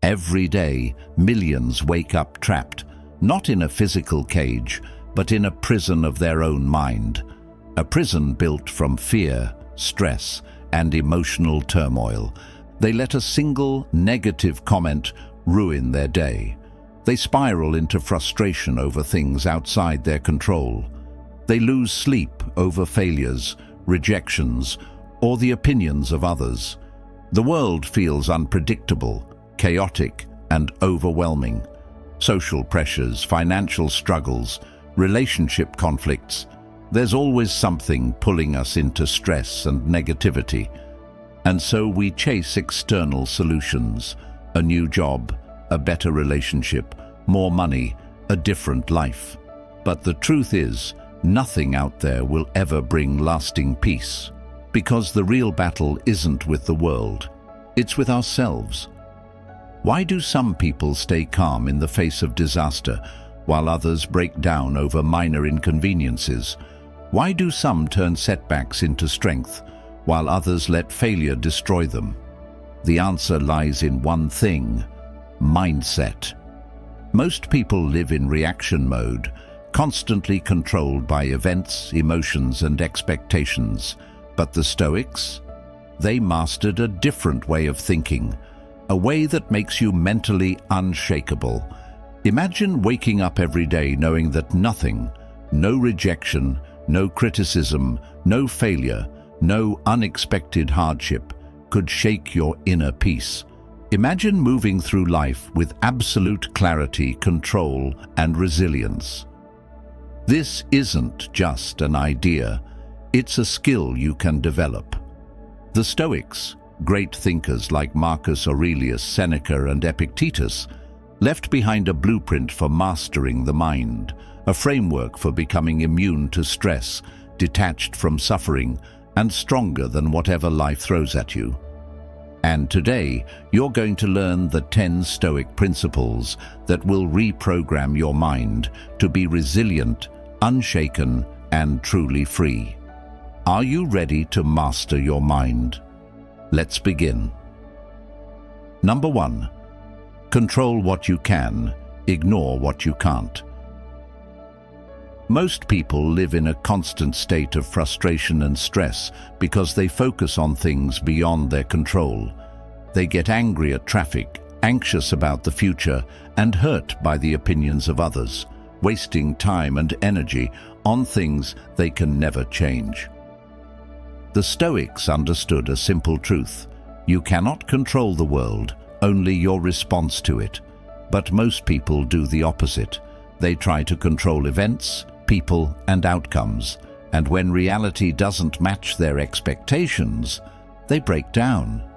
Every day, millions wake up trapped, not in a physical cage, but in a prison of their own mind. A prison built from fear, stress, and emotional turmoil. They let a single negative comment ruin their day. They spiral into frustration over things outside their control. They lose sleep over failures, rejections, or the opinions of others. The world feels unpredictable, chaotic, and overwhelming. Social pressures, financial struggles, relationship conflicts. There's always something pulling us into stress and negativity. And so we chase external solutions, a new job, a better relationship, more money, a different life. But the truth is, nothing out there will ever bring lasting peace. Because the real battle isn't with the world, it's with ourselves. Why do some people stay calm in the face of disaster, while others break down over minor inconveniences? Why do some turn setbacks into strength, while others let failure destroy them? The answer lies in one thing: mindset. Most people live in reaction mode, constantly controlled by events, emotions, and expectations. But the Stoics? They mastered a different way of thinking, a way that makes you mentally unshakable. Imagine waking up every day knowing that nothing, no rejection, no criticism, no failure, no unexpected hardship could shake your inner peace. Imagine moving through life with absolute clarity, control, and resilience. This isn't just an idea, it's a skill you can develop. The Stoics, great thinkers like Marcus Aurelius, Seneca, and Epictetus, left behind a blueprint for mastering the mind, a framework for becoming immune to stress, detached from suffering, and stronger than whatever life throws at you. And today, you're going to learn the 10 Stoic principles that will reprogram your mind to be resilient, unshaken, and truly free. Are you ready to master your mind? Let's begin. Number 1. Control what you can, ignore what you can't. Most people live in a constant state of frustration and stress because they focus on things beyond their control. They get angry at traffic, anxious about the future, and hurt by the opinions of others, wasting time and energy on things they can never change. The Stoics understood a simple truth: you cannot control the world, only your response to it. But most people do the opposite. They try to control events, people, and outcomes, and when reality doesn't match their expectations, they break down.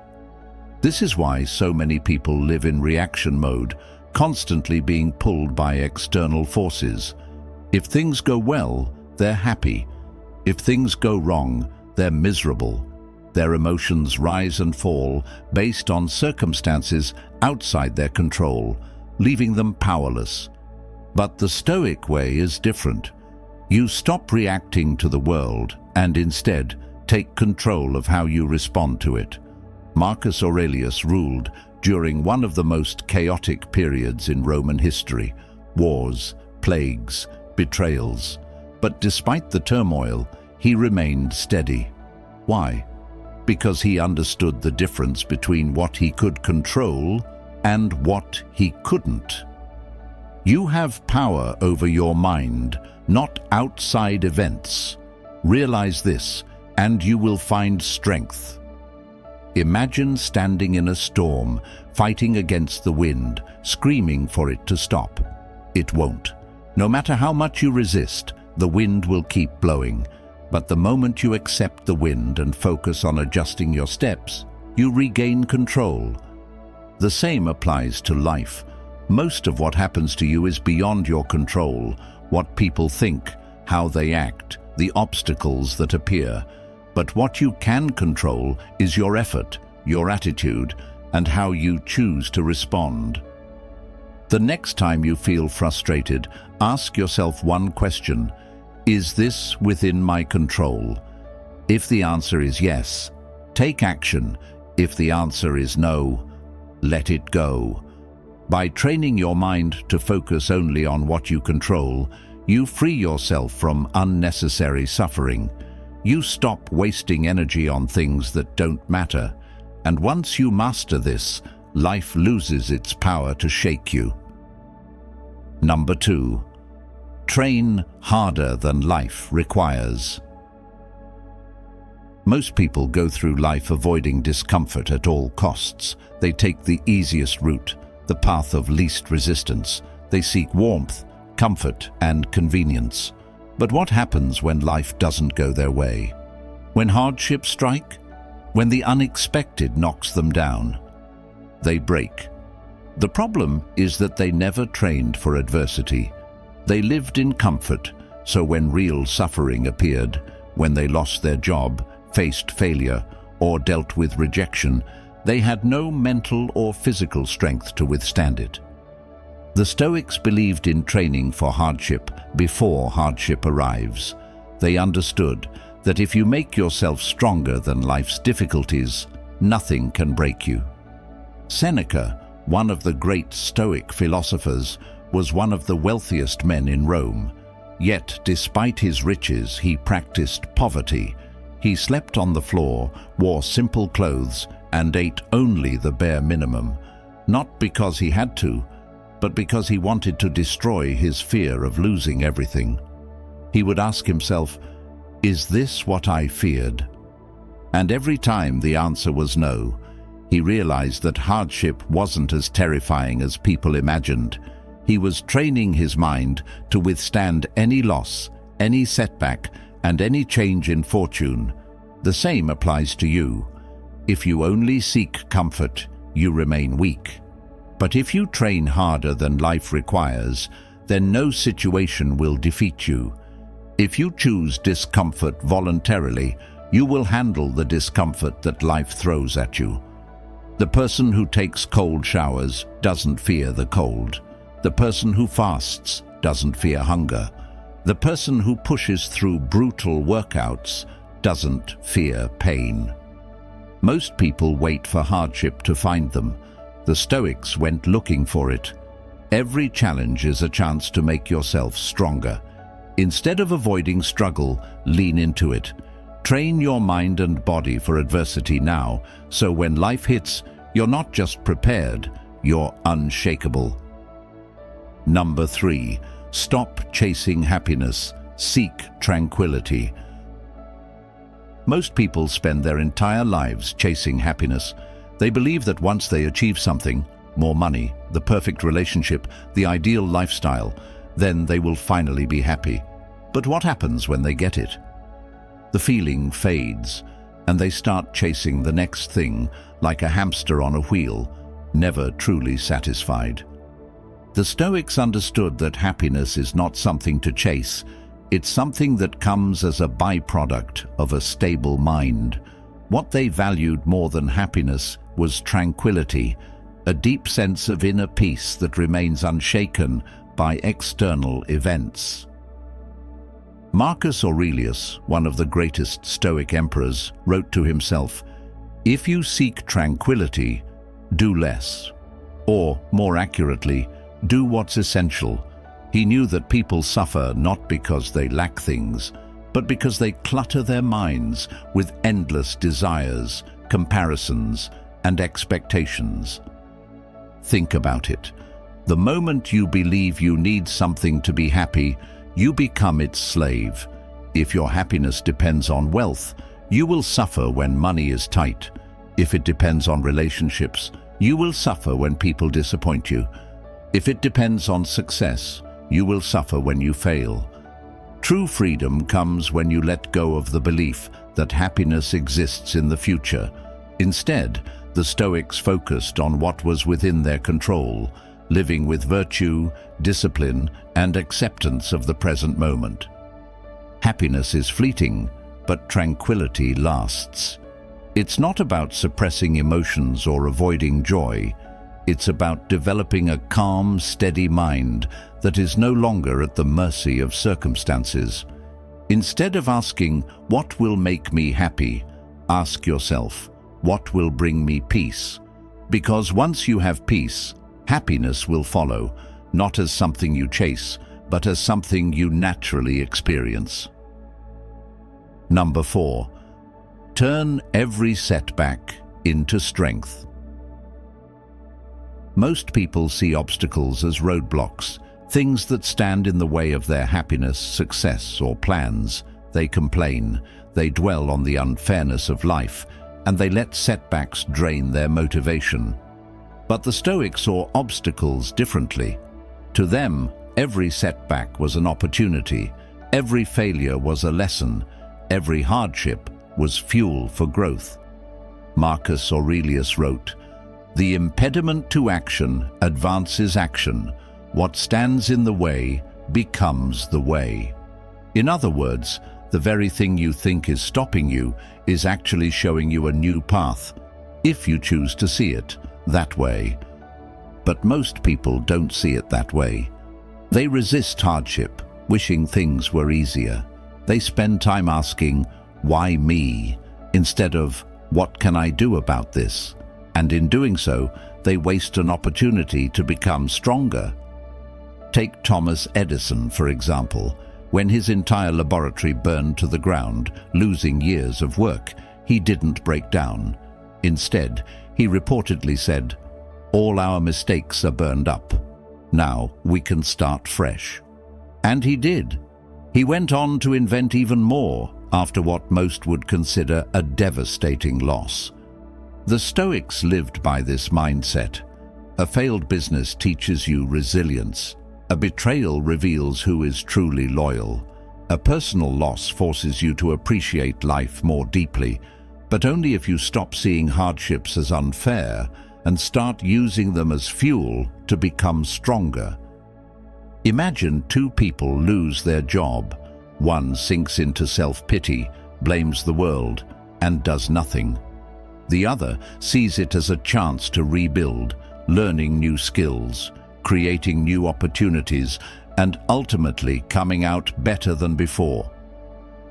This is why so many people live in reaction mode, constantly being pulled by external forces. If things go well, they're happy. If things go wrong, they're miserable. Their emotions rise and fall based on circumstances outside their control, leaving them powerless. But the Stoic way is different. You stop reacting to the world and instead take control of how you respond to it. Marcus Aurelius ruled during one of the most chaotic periods in Roman history: wars, plagues, betrayals. But despite the turmoil, he remained steady. Why? Because he understood the difference between what he could control and what he couldn't. You have power over your mind, not outside events. Realize this, and you will find strength. Imagine standing in a storm, fighting against the wind, screaming for it to stop. It won't. No matter how much you resist, the wind will keep blowing. But the moment you accept the wind and focus on adjusting your steps, you regain control. The same applies to life. Most of what happens to you is beyond your control: what people think, how they act, the obstacles that appear. But what you can control is your effort, your attitude, and how you choose to respond. The next time you feel frustrated, ask yourself one question: is this within my control? If the answer is yes, take action. If the answer is no, let it go. By training your mind to focus only on what you control, you free yourself from unnecessary suffering. You stop wasting energy on things that don't matter. And once you master this, life loses its power to shake you. Number 2. Train harder than life requires. Most people go through life avoiding discomfort at all costs. They take the easiest route, the path of least resistance. They seek warmth, comfort, and convenience. But what happens when life doesn't go their way? When hardships strike? When the unexpected knocks them down? They break. The problem is that they never trained for adversity. They lived in comfort, so when real suffering appeared, when they lost their job, faced failure, or dealt with rejection, they had no mental or physical strength to withstand it. The Stoics believed in training for hardship before hardship arrives. They understood that if you make yourself stronger than life's difficulties, nothing can break you. Seneca, one of the great Stoic philosophers, was one of the wealthiest men in Rome. Yet, despite his riches, he practiced poverty. He slept on the floor, wore simple clothes, and ate only the bare minimum, not because he had to, but because he wanted to destroy his fear of losing everything. He would ask himself, "Is this what I feared?" And every time the answer was no, he realized that hardship wasn't as terrifying as people imagined. He was training his mind to withstand any loss, any setback, and any change in fortune. The same applies to you. If you only seek comfort, you remain weak. But if you train harder than life requires, then no situation will defeat you. If you choose discomfort voluntarily, you will handle the discomfort that life throws at you. The person who takes cold showers doesn't fear the cold. The person who fasts doesn't fear hunger. The person who pushes through brutal workouts doesn't fear pain. Most people wait for hardship to find them. The Stoics went looking for it. Every challenge is a chance to make yourself stronger. Instead of avoiding struggle, lean into it. Train your mind and body for adversity now, so when life hits, you're not just prepared, you're unshakable. Number 3. Stop chasing happiness. Seek tranquility. Most people spend their entire lives chasing happiness. They believe that once they achieve something, more money, the perfect relationship, the ideal lifestyle, then they will finally be happy. But what happens when they get it? The feeling fades, and they start chasing the next thing like a hamster on a wheel, never truly satisfied. The Stoics understood that happiness is not something to chase. It's something that comes as a byproduct of a stable mind. What they valued more than happiness was tranquility, a deep sense of inner peace that remains unshaken by external events. Marcus Aurelius, one of the greatest Stoic emperors, wrote to himself, "If you seek tranquility, do less." Or, more accurately, do what's essential. He knew that people suffer not because they lack things, but because they clutter their minds with endless desires, comparisons, and expectations. Think about it. The moment you believe you need something to be happy, you become its slave. If your happiness depends on wealth, you will suffer when money is tight. If it depends on relationships, you will suffer when people disappoint you. If it depends on success, you will suffer when you fail. True freedom comes when you let go of the belief that happiness exists in the future. Instead, the Stoics focused on what was within their control, living with virtue, discipline, and acceptance of the present moment. Happiness is fleeting, but tranquility lasts. It's not about suppressing emotions or avoiding joy. It's about developing a calm, steady mind that is no longer at the mercy of circumstances. Instead of asking, "What will make me happy?" ask yourself, "What will bring me peace?" Because once you have peace, Happiness will follow, not as something you chase, but as something you naturally experience. Number 4. Turn every setback into strength. Most people see obstacles as roadblocks, things that stand in the way of their happiness, success, or plans. They complain, they dwell on the unfairness of life, and they let setbacks drain their motivation. But the Stoics saw obstacles differently. To them, every setback was an opportunity, every failure was a lesson, every hardship was fuel for growth. Marcus Aurelius wrote, "The impediment to action advances action. What stands in the way becomes the way." In other words, the very thing you think is stopping you is actually showing you a new path, if you choose to see it that way. But most people don't see it that way. They resist hardship, wishing things were easier. They spend time asking, "Why me?" instead of, "What can I do about this?" And in doing so, they waste an opportunity to become stronger. Take Thomas Edison, for example. When his entire laboratory burned to the ground, losing years of work, he didn't break down. Instead, he reportedly said, "All our mistakes are burned up. Now we can start fresh." And he did. He went on to invent even more after what most would consider a devastating loss. The Stoics lived by this mindset. A failed business teaches you resilience. A betrayal reveals who is truly loyal. A personal loss forces you to appreciate life more deeply, but only if you stop seeing hardships as unfair and start using them as fuel to become stronger. Imagine two people lose their job. One sinks into self-pity, blames the world, and does nothing. The other sees it as a chance to rebuild, learning new skills, creating new opportunities, and ultimately coming out better than before.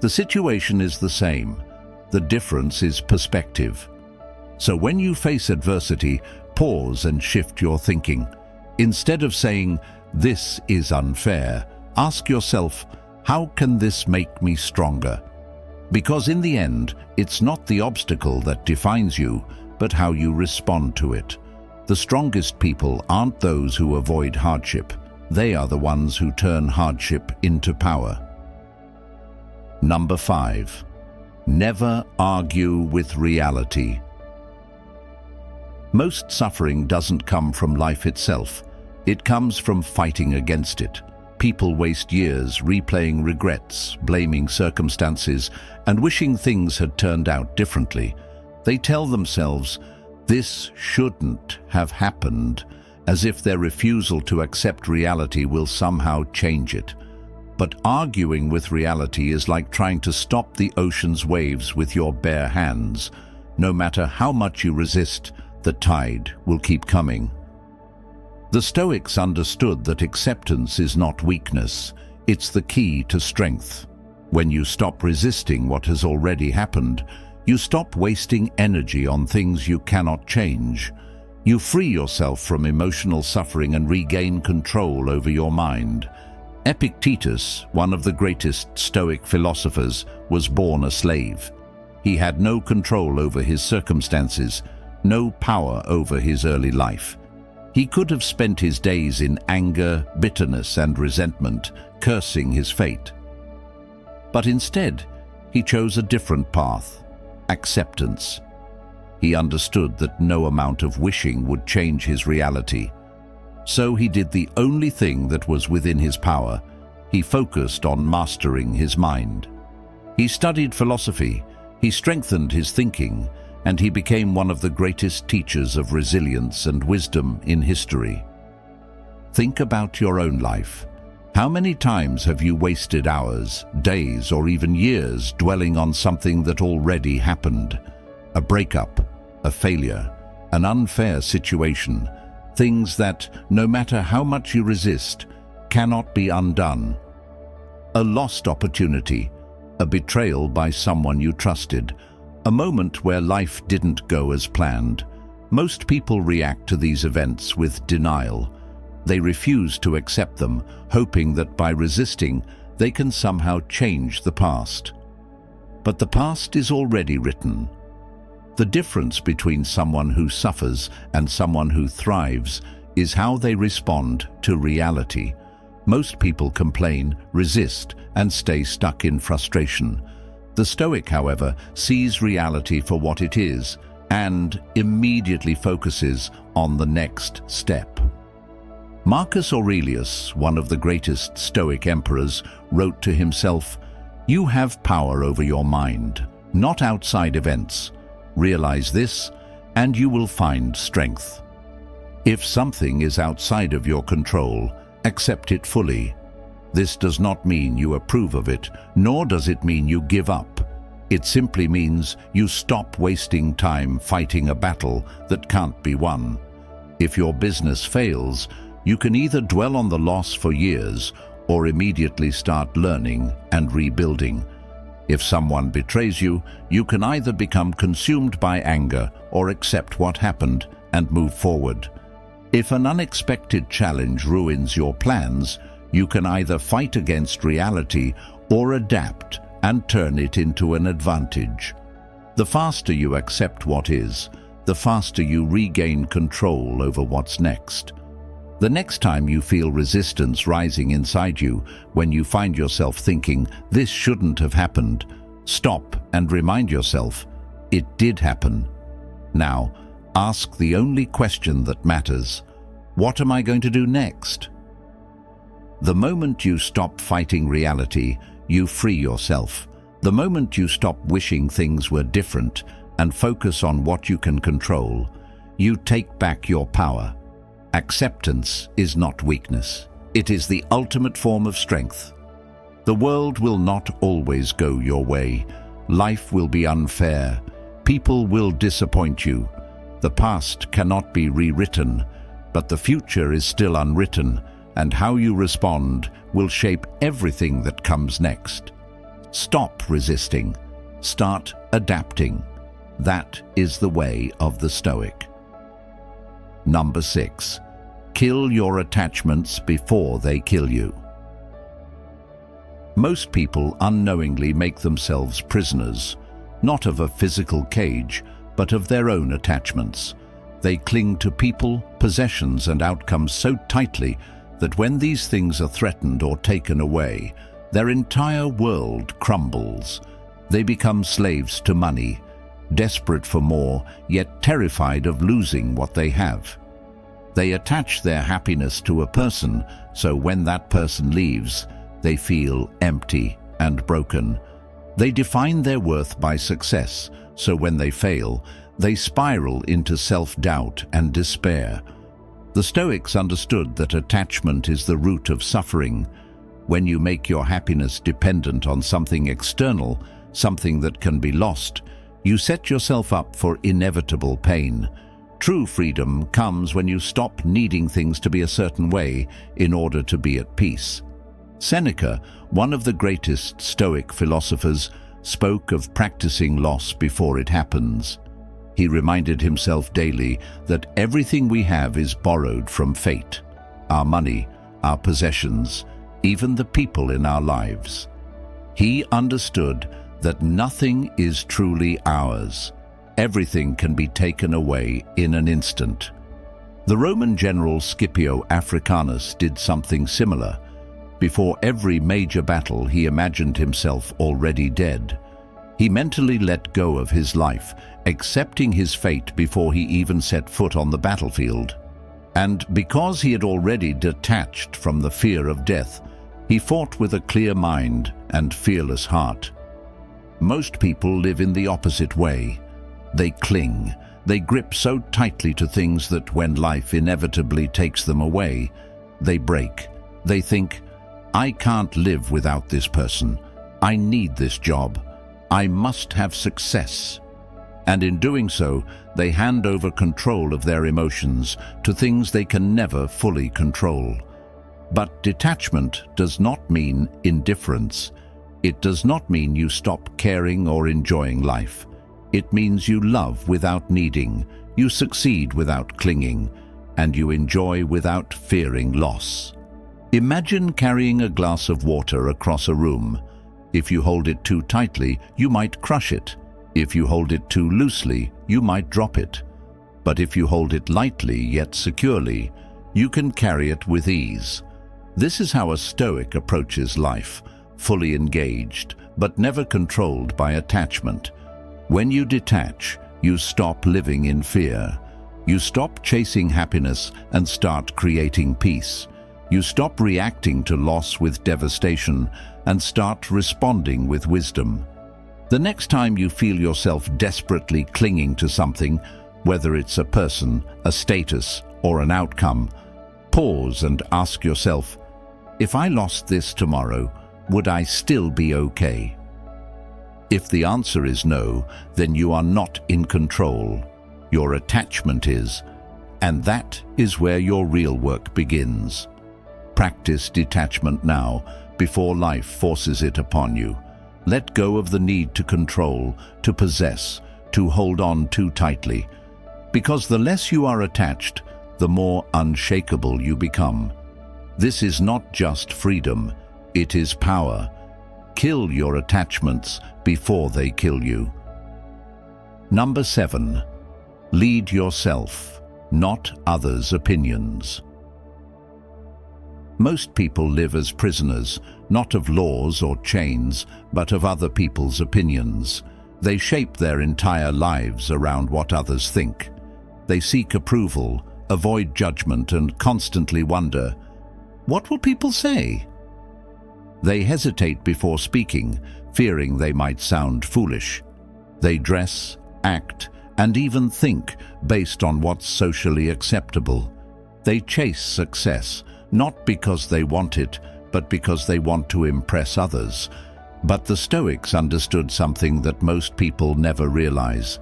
The situation is the same. The difference is perspective. So when you face adversity, pause and shift your thinking. Instead of saying, "This is unfair," ask yourself, "How can this make me stronger?" Because in the end, it's not the obstacle that defines you, but how you respond to it. The strongest people aren't those who avoid hardship. They are the ones who turn hardship into power. Number 5. Never argue with reality. Most suffering doesn't come from life itself. It comes from fighting against it. People waste years replaying regrets, blaming circumstances, and wishing things had turned out differently. They tell themselves, "This shouldn't have happened," as if their refusal to accept reality will somehow change it. But arguing with reality is like trying to stop the ocean's waves with your bare hands. No matter how much you resist, the tide will keep coming. The Stoics understood that acceptance is not weakness, it's the key to strength. When you stop resisting what has already happened, you stop wasting energy on things you cannot change. You free yourself from emotional suffering and regain control over your mind. Epictetus, one of the greatest Stoic philosophers, was born a slave. He had no control over his circumstances, no power over his early life. He could have spent his days in anger, bitterness, and resentment, cursing his fate. But instead, he chose a different path: acceptance. He understood that no amount of wishing would change his reality. So he did the only thing that was within his power. He focused on mastering his mind. He studied philosophy, he strengthened his thinking, and he became one of the greatest teachers of resilience and wisdom in history. Think about your own life. How many times have you wasted hours, days, or even years dwelling on something that already happened? A breakup, a failure, an unfair situation, things that, no matter how much you resist, cannot be undone. A lost opportunity, a betrayal by someone you trusted, a moment where life didn't go as planned. Most people react to these events with denial. They refuse to accept them, hoping that by resisting, they can somehow change the past. But the past is already written. The difference between someone who suffers and someone who thrives is how they respond to reality. Most people complain, resist, and stay stuck in frustration. The Stoic, however, sees reality for what it is and immediately focuses on the next step. Marcus Aurelius, one of the greatest Stoic emperors, wrote to himself, "You have power over your mind, not outside events. Realize this, and you will find strength." If something is outside of your control, accept it fully. This does not mean you approve of it, nor does it mean you give up. It simply means you stop wasting time fighting a battle that can't be won. If your business fails, you can either dwell on the loss for years or immediately start learning and rebuilding. If someone betrays you, you can either become consumed by anger or accept what happened and move forward. If an unexpected challenge ruins your plans, you can either fight against reality or adapt and turn it into an advantage. The faster you accept what is, the faster you regain control over what's next. The next time you feel resistance rising inside you, when you find yourself thinking, "This shouldn't have happened," stop and remind yourself, "It did happen." Now, ask the only question that matters: what am I going to do next? The moment you stop fighting reality, you free yourself. The moment you stop wishing things were different and focus on what you can control, you take back your power. Acceptance is not weakness. It is the ultimate form of strength. The world will not always go your way. Life will be unfair. People will disappoint you. The past cannot be rewritten, but the future is still unwritten, and how you respond will shape everything that comes next. Stop resisting. Start adapting. That is the way of the Stoic. Number 6. Kill your attachments before they kill you. Most people unknowingly make themselves prisoners, not of a physical cage, but of their own attachments. They cling to people, possessions, and outcomes so tightly that when these things are threatened or taken away, their entire world crumbles. They become slaves to money, desperate for more, yet terrified of losing what they have. They attach their happiness to a person, so when that person leaves, they feel empty and broken. They define their worth by success, so when they fail, they spiral into self-doubt and despair. The Stoics understood that attachment is the root of suffering. When you make your happiness dependent on something external, something that can be lost, you set yourself up for inevitable pain. True freedom comes when you stop needing things to be a certain way in order to be at peace. Seneca, one of the greatest Stoic philosophers, spoke of practicing loss before it happens. He reminded himself daily that everything we have is borrowed from fate: our money, our possessions, even the people in our lives. He understood that nothing is truly ours. Everything can be taken away in an instant. The Roman general Scipio Africanus did something similar. Before every major battle, he imagined himself already dead. He mentally let go of his life, accepting his fate before he even set foot on the battlefield. And because he had already detached from the fear of death, he fought with a clear mind and fearless heart. Most people live in the opposite way. They cling. They grip so tightly to things that when life inevitably takes them away, they break. They think, "I can't live without this person. I need this job. I must have success." And in doing so, they hand over control of their emotions to things they can never fully control. But detachment does not mean indifference. It does not mean you stop caring or enjoying life. It means you love without needing. You succeed without clinging, and you enjoy without fearing loss. Imagine carrying a glass of water across a room. If you hold it too tightly, you might crush it. If you hold it too loosely, you might drop it. But if you hold it lightly yet securely, you can carry it with ease. This is how a Stoic approaches life, fully engaged, but never controlled by attachment. When you detach, you stop living in fear. You stop chasing happiness and start creating peace. You stop reacting to loss with devastation and start responding with wisdom. The next time you feel yourself desperately clinging to something, whether it's a person, a status, or an outcome, pause and ask yourself, if I lost this tomorrow, would I still be okay? If the answer is no, then you are not in control. Your attachment is, and that is where your real work begins. Practice detachment now, before life forces it upon you. Let go of the need to control, to possess, to hold on too tightly. Because the less you are attached, the more unshakable you become. This is not just freedom, it is power. Kill your attachments before they kill you. Number 7. Lead yourself, not others' opinions. Most people live as prisoners, not of laws or chains, but of other people's opinions. They shape their entire lives around what others think. They seek approval, avoid judgment, and constantly wonder, what will people say? They hesitate before speaking, fearing they might sound foolish. They dress, act, and even think based on what's socially acceptable. They chase success, not because they want it, but because they want to impress others. But the Stoics understood something that most people never realize.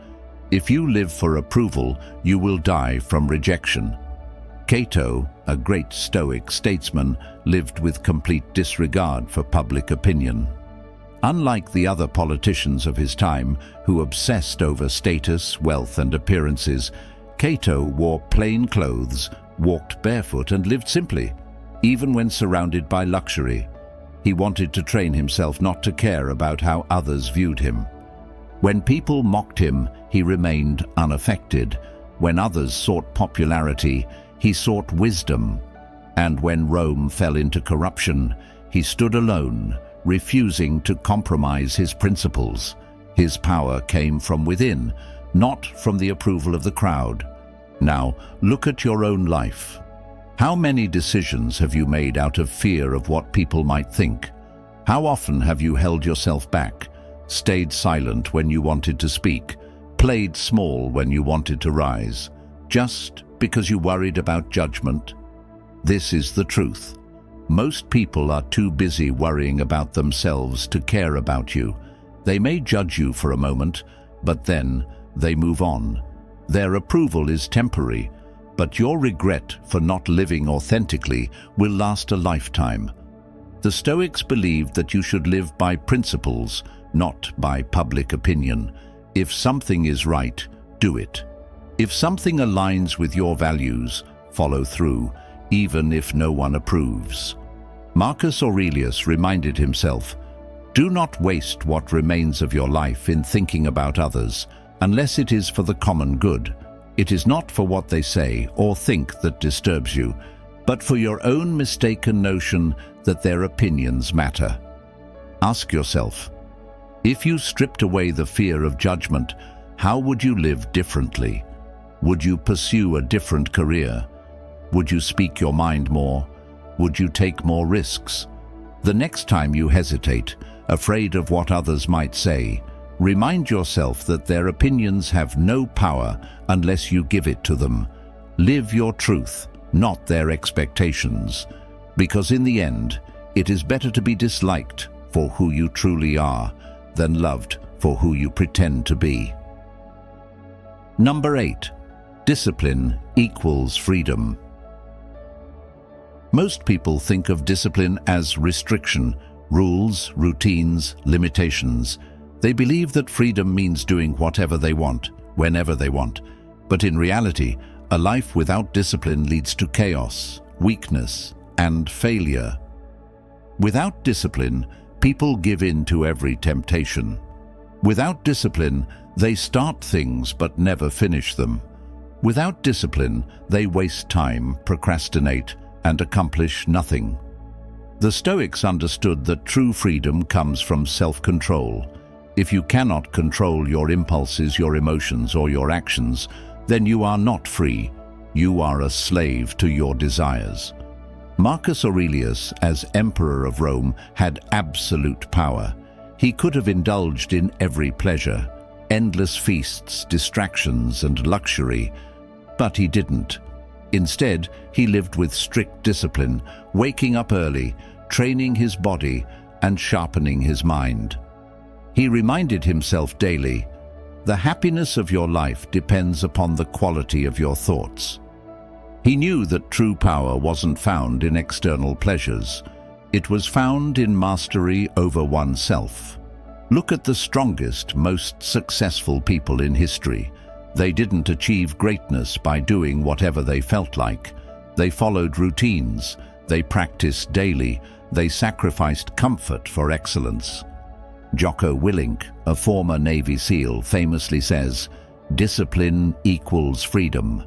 If you live for approval, you will die from rejection. Cato, a great Stoic statesman, lived with complete disregard for public opinion. Unlike the other politicians of his time, who obsessed over status, wealth, and appearances, Cato wore plain clothes, walked barefoot, and lived simply, even when surrounded by luxury. He wanted to train himself not to care about how others viewed him. When people mocked him, he remained unaffected. When others sought popularity, he sought wisdom. And when Rome fell into corruption, he stood alone, refusing to compromise his principles. His power came from within, not from the approval of the crowd. Now, look at your own life. How many decisions have you made out of fear of what people might think? How often have you held yourself back, stayed silent when you wanted to speak, played small when you wanted to rise, just because you worried about judgment? This is the truth. Most people are too busy worrying about themselves to care about you. They may judge you for a moment, but then they move on. Their approval is temporary, but your regret for not living authentically will last a lifetime. The Stoics believed that you should live by principles, not by public opinion. If something is right, do it. If something aligns with your values, follow through, even if no one approves. Marcus Aurelius reminded himself, do not waste what remains of your life in thinking about others, unless it is for the common good. It is not for what they say or think that disturbs you, but for your own mistaken notion that their opinions matter. Ask yourself, if you stripped away the fear of judgment, how would you live differently? Would you pursue a different career? Would you speak your mind more? Would you take more risks? The next time you hesitate, afraid of what others might say, remind yourself that their opinions have no power unless you give it to them. Live your truth, not their expectations, because in the end, it is better to be disliked for who you truly are than loved for who you pretend to be. Number 8. Discipline equals freedom. Most people think of discipline as restriction, rules, routines, limitations. They believe that freedom means doing whatever they want, whenever they want. But in reality, a life without discipline leads to chaos, weakness, and failure. Without discipline, people give in to every temptation. Without discipline, they start things but never finish them. Without discipline, they waste time, procrastinate, and accomplish nothing. The Stoics understood that true freedom comes from self-control. If you cannot control your impulses, your emotions, or your actions, then you are not free. You are a slave to your desires. Marcus Aurelius, as Emperor of Rome, had absolute power. He could have indulged in every pleasure, endless feasts, distractions, and luxury, but he didn't. Instead, he lived with strict discipline, waking up early, training his body, and sharpening his mind. He reminded himself daily, "The happiness of your life depends upon the quality of your thoughts." He knew that true power wasn't found in external pleasures. It was found in mastery over oneself. Look at the strongest, most successful people in history. They didn't achieve greatness by doing whatever they felt like. They followed routines, they practiced daily, they sacrificed comfort for excellence. Jocko Willink, a former Navy SEAL, famously says, "Discipline equals freedom."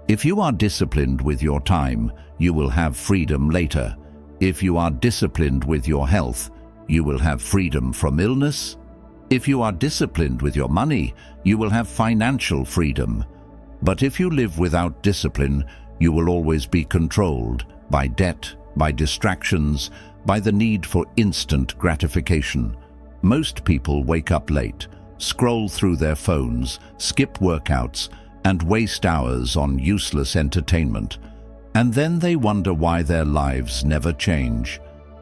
If you are disciplined with your time, you will have freedom later. If you are disciplined with your health, you will have freedom from illness. If you are disciplined with your money, you will have financial freedom. But if you live without discipline, you will always be controlled by debt, by distractions, by the need for instant gratification. Most people wake up late, scroll through their phones, skip workouts, and waste hours on useless entertainment. And then they wonder why their lives never change.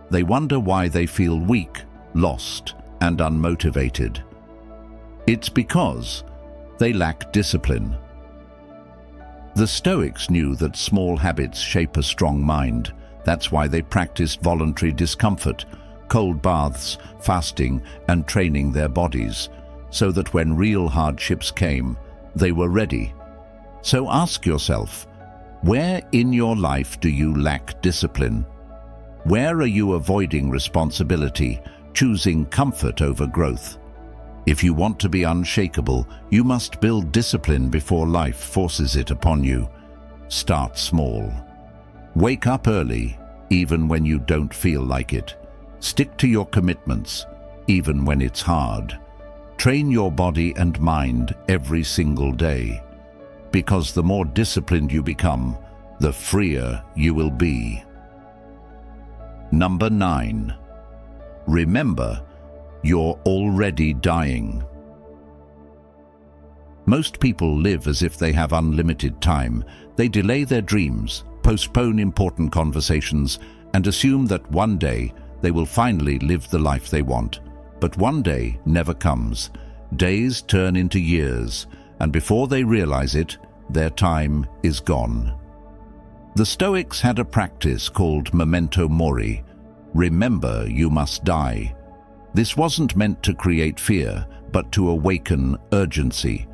They wonder why they feel weak, lost, and unmotivated. It's because they lack discipline. The Stoics knew that small habits shape a strong mind. That's why they practiced voluntary discomfort, cold baths, fasting, and training their bodies, so that when real hardships came, they were ready. So ask yourself, where in your life do you lack discipline? Where are you avoiding responsibility, choosing comfort over growth? If you want to be unshakable, you must build discipline before life forces it upon you. Start small. Wake up early, even when you don't feel like it. Stick to your commitments, even when it's hard. Train your body and mind every single day. Because the more disciplined you become, the freer you will be. Number 9. Remember, you're already dying. Most people live as if they have unlimited time. They delay their dreams, postpone important conversations, and assume that one day they will finally live the life they want. But one day never comes. Days turn into years, and before they realize it, their time is gone. The Stoics had a practice called memento mori. Remember, you must die. This wasn't meant to create fear, but to awaken urgency.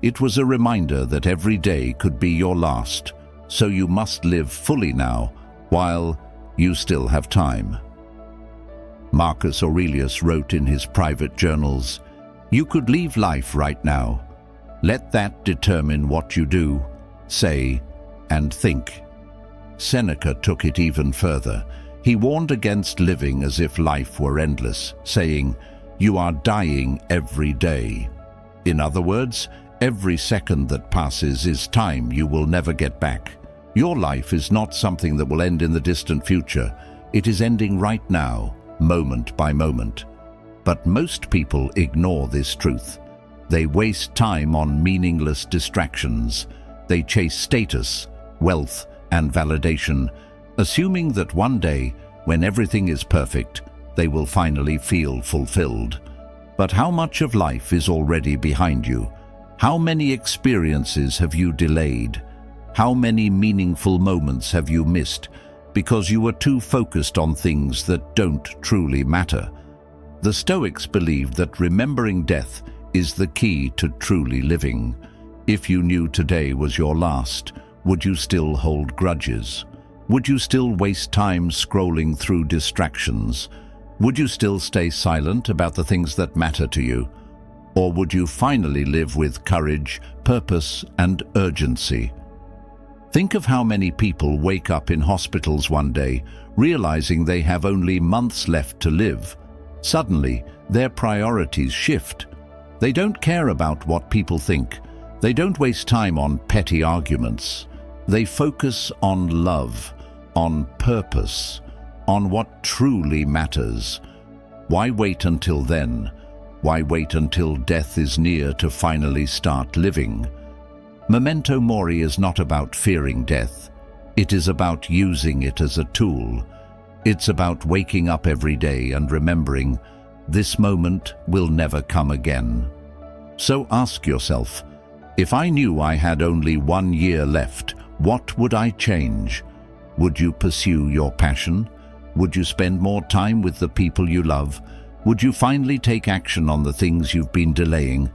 It was a reminder that every day could be your last, so you must live fully now, while you still have time. Marcus Aurelius wrote in his private journals, "You could leave life right now. Let that determine what you do, say, and think." Seneca took it even further. He warned against living as if life were endless, saying, "You are dying every day." In other words, every second that passes is time you will never get back. Your life is not something that will end in the distant future. It is ending right now, moment by moment. But most people ignore this truth. They waste time on meaningless distractions. They chase status, wealth, and validation, assuming that one day, when everything is perfect, they will finally feel fulfilled. But how much of life is already behind you? How many experiences have you delayed? How many meaningful moments have you missed because you were too focused on things that don't truly matter? The Stoics believed that remembering death is the key to truly living. If you knew today was your last, would you still hold grudges? Would you still waste time scrolling through distractions? Would you still stay silent about the things that matter to you? Or would you finally live with courage, purpose, and urgency? Think of how many people wake up in hospitals one day, realizing they have only months left to live. Suddenly, their priorities shift. They don't care about what people think. They don't waste time on petty arguments. They focus on love, on purpose, on what truly matters. Why wait until then? Why wait until death is near to finally start living? Memento Mori is not about fearing death. It is about using it as a tool. It's about waking up every day and remembering, this moment will never come again. So ask yourself, if I knew I had only 1 year left, what would I change? Would you pursue your passion? Would you spend more time with the people you love? Would you finally take action on the things you've been delaying?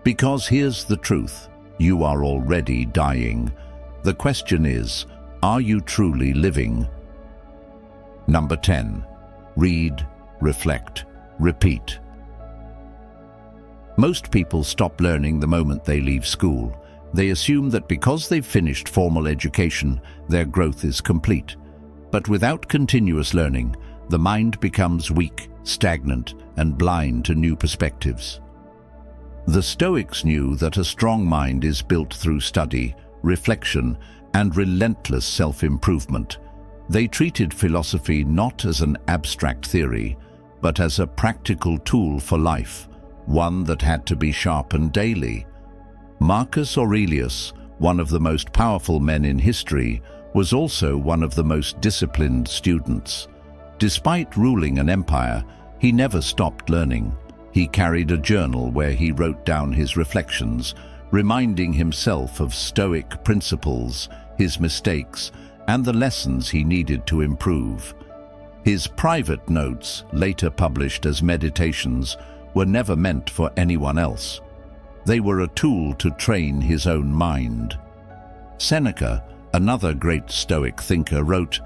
Because here's the truth, you are already dying. The question is, are you truly living? Number 10. Read, reflect, repeat. Most people stop learning the moment they leave school. They assume that because they've finished formal education, their growth is complete. But without continuous learning, the mind becomes weak, stagnant, and blind to new perspectives. The Stoics knew that a strong mind is built through study, reflection, and relentless self-improvement. They treated philosophy not as an abstract theory, but as a practical tool for life, one that had to be sharpened daily. Marcus Aurelius, one of the most powerful men in history, was also one of the most disciplined students. Despite ruling an empire, he never stopped learning. He carried a journal where he wrote down his reflections, reminding himself of Stoic principles, his mistakes, and the lessons he needed to improve. His private notes, later published as meditations, were never meant for anyone else. They were a tool to train his own mind. Seneca, another great Stoic thinker, wrote,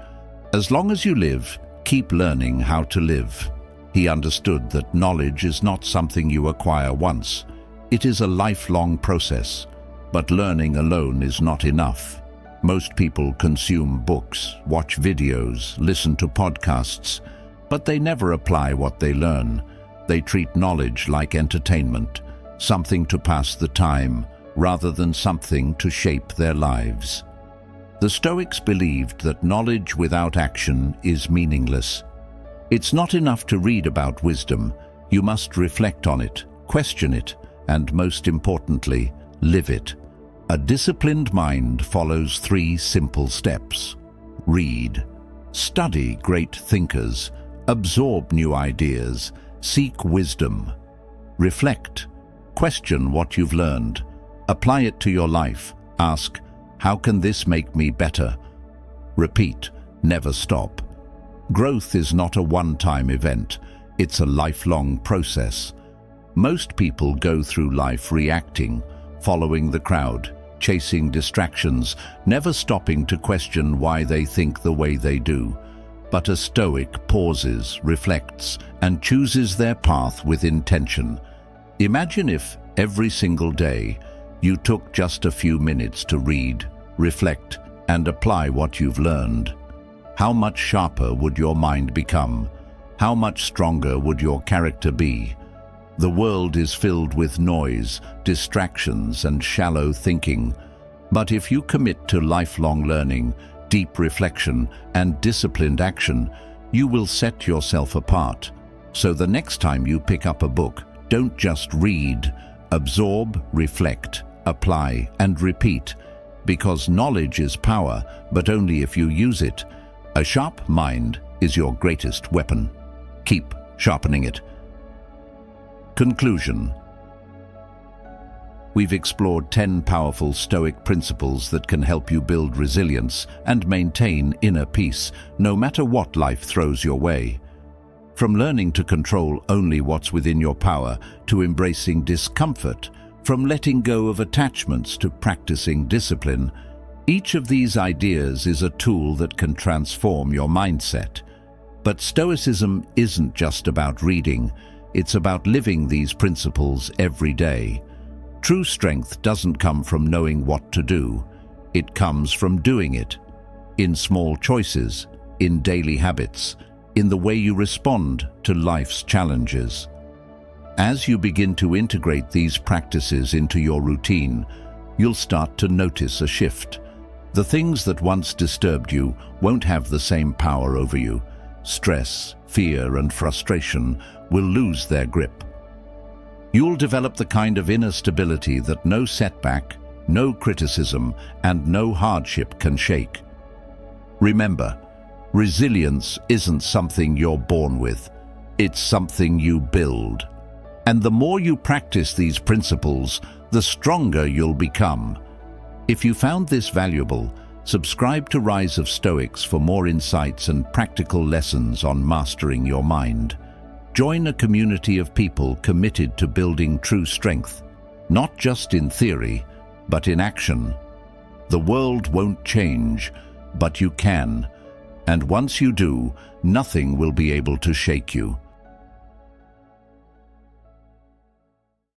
"As long as you live, keep learning how to live." He understood that knowledge is not something you acquire once. It is a lifelong process, but learning alone is not enough. Most people consume books, watch videos, listen to podcasts, but they never apply what they learn. They treat knowledge like entertainment, something to pass the time, rather than something to shape their lives. The Stoics believed that knowledge without action is meaningless. It's not enough to read about wisdom. You must reflect on it, question it, and most importantly, live it. A disciplined mind follows 3 simple steps. Read. Study great thinkers. Absorb new ideas. Seek wisdom. Reflect. Question what you've learned. Apply it to your life. Ask, how can this make me better? Repeat. Never stop. Growth is not a one-time event. It's a lifelong process. Most people go through life reacting, following the crowd, chasing distractions, never stopping to question why they think the way they do. But a Stoic pauses, reflects, and chooses their path with intention. Imagine if every single day you took just a few minutes to read, reflect, and apply what you've learned. How much sharper would your mind become? How much stronger would your character be? The world is filled with noise, distractions, and shallow thinking. But if you commit to lifelong learning, deep reflection, and disciplined action, you will set yourself apart. So the next time you pick up a book, don't just read. Absorb, reflect, apply, and repeat. Because knowledge is power, but only if you use it. A sharp mind is your greatest weapon. Keep sharpening it. Conclusion. We've explored 10 powerful Stoic principles that can help you build resilience and maintain inner peace, no matter what life throws your way. From learning to control only what's within your power to embracing discomfort, From letting go of attachments to practicing discipline, each of these ideas is a tool that can transform your mindset. But Stoicism isn't just about reading, it's about living these principles every day. True strength doesn't come from knowing what to do, it comes from doing it. In small choices, in daily habits, in the way you respond to life's challenges. As you begin to integrate these practices into your routine, you'll start to notice a shift. The things that once disturbed you won't have the same power over you. Stress, fear, and frustration will lose their grip. You'll develop the kind of inner stability that no setback, no criticism, and no hardship can shake. Remember, resilience isn't something you're born with, it's something you build. And the more you practice these principles, the stronger you'll become. If you found this valuable, subscribe to Rise of Stoics for more insights and practical lessons on mastering your mind. Join a community of people committed to building true strength, not just in theory, but in action. The world won't change, but you can. And once you do, nothing will be able to shake you.